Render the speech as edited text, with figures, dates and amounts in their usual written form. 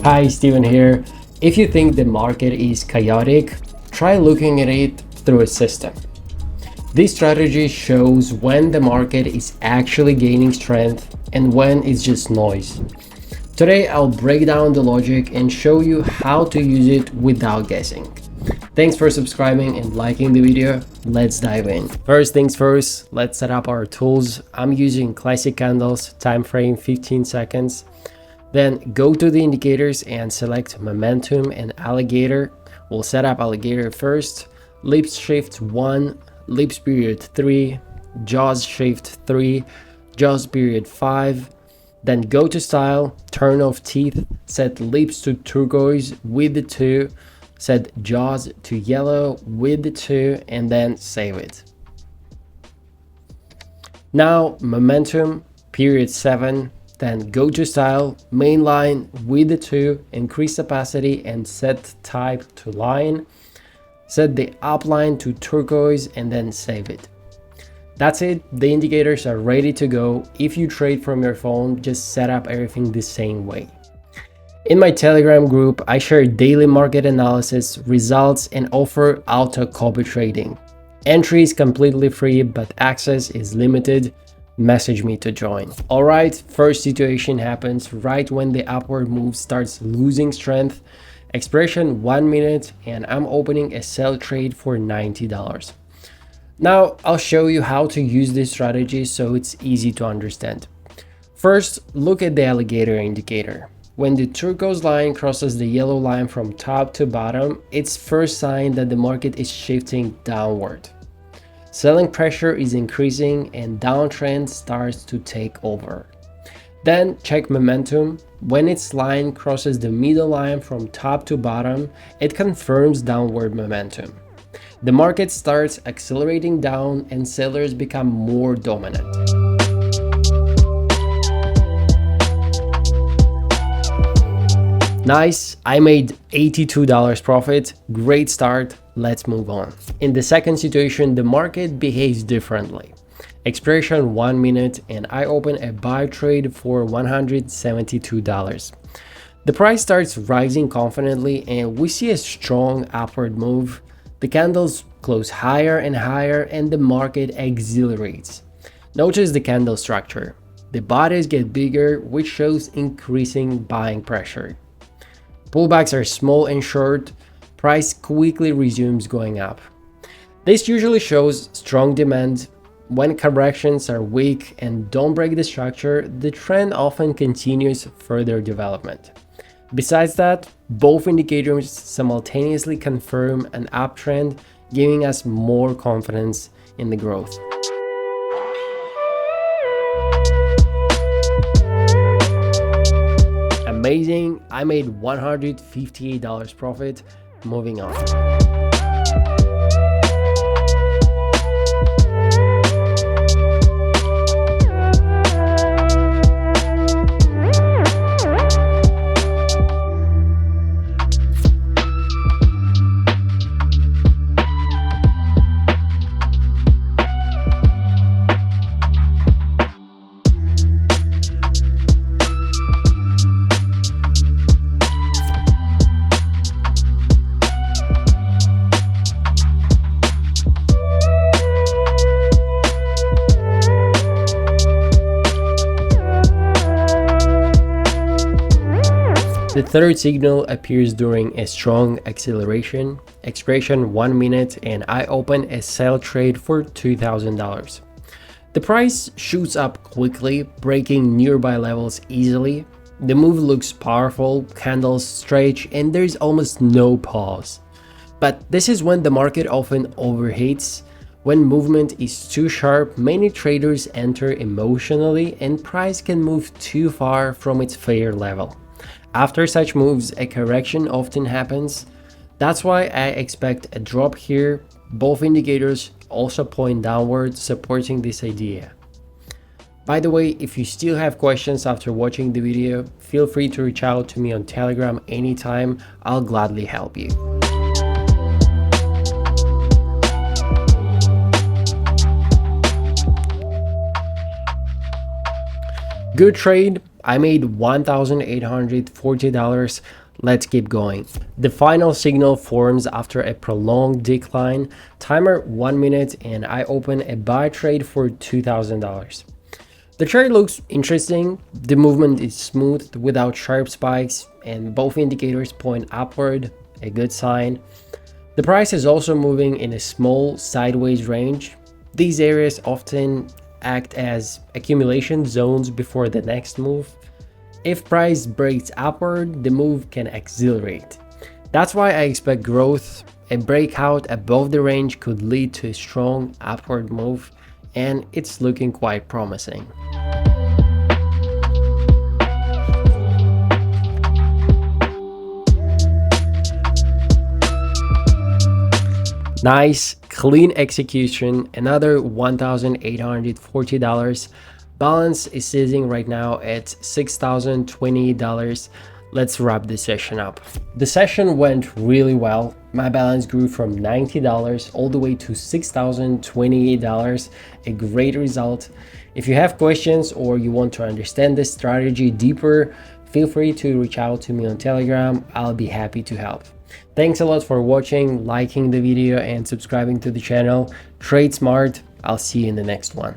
Hi, Steven here. If you think the market is chaotic, try looking at it through a system. This strategy shows when the market is actually gaining strength and when it's just noise. Today, I'll break down the logic and show you how to use it without guessing. Thanks for subscribing and liking the video. Let's dive in. First things first, let's set up our tools. I'm using classic candles, time frame 15 seconds. Then go to the indicators and select Momentum and Alligator. We'll set up Alligator first. Lips shift 1, lips period 3, jaws shift 3, jaws period 5. Then go to style, turn off teeth, set lips to turquoise with the 2, set jaws to yellow with the 2, and then save it. Now Momentum period 7. Then go to style, main line with the 2, increase opacity and set type to line. Set the upline to turquoise and then save it. That's it, the indicators are ready to go. If you trade from your phone, just set up everything the same way. In my Telegram group, I share daily market analysis, results, and offer auto copy trading. Entry is completely free, but access is limited. Message me to join. Alright, first situation happens right when the upward move starts losing strength. Expiration 1 minute and I'm opening a sell trade for $90. Now I'll show you how to use this strategy so it's easy to understand. First, look at the alligator indicator. When the turquoise line crosses the yellow line from top to bottom, it's first sign that the market is shifting downward. Selling pressure is increasing and downtrend starts to take over. Then check momentum. When its line crosses the middle line from top to bottom, it confirms downward momentum. The market starts accelerating down and sellers become more dominant. Nice, I made $82 profit. Great start. Let's move on. In the second situation, the market behaves differently. Expiration 1 minute and I open a buy trade for $172. The price starts rising confidently and we see a strong upward move. The candles close higher and higher and the market accelerates. Notice the candle structure. The bodies get bigger, which shows increasing buying pressure. Pullbacks are small and short. Price quickly resumes going up. This usually shows strong demand. When corrections are weak and don't break the structure, the trend often continues further development. Besides that, both indicators simultaneously confirm an uptrend, giving us more confidence in the growth. Amazing, I made $158 profit. Moving on. The third signal appears during a strong acceleration, expiration 1 minute, and I open a sell trade for $2,000. The price shoots up quickly, breaking nearby levels easily. The move looks powerful, candles stretch, and there's almost no pause. But this is when the market often overheats. When movement is too sharp, many traders enter emotionally and price can move too far from its fair level. After such moves, a correction often happens. That's why I expect a drop here. Both indicators also point downward, supporting this idea. By the way, if you still have questions after watching the video, feel free to reach out to me on Telegram anytime. I'll gladly help you. Good trade. I made $1,840. Let's keep going. The final signal forms after a prolonged decline. Timer 1 minute and I open a buy trade for $2,000. The trade looks interesting. The movement is smooth without sharp spikes and both indicators point upward, a good sign. The price is also moving in a small sideways range. These areas often act as accumulation zones before the next move. If price breaks upward, the move can accelerate. That's why I expect growth. A breakout above the range could lead to a strong upward move, and it's looking quite promising. Nice, clean execution, another $1,840. Balance is sitting right now at $6,020. Let's wrap this session up. The session went really well. My balance grew from $90 all the way to $6,028, a great result. If you have questions or you want to understand this strategy deeper, feel free to reach out to me on Telegram. I'll be happy to help. Thanks a lot for watching, liking the video and subscribing to the channel. Trade smart. I'll see you in the next one.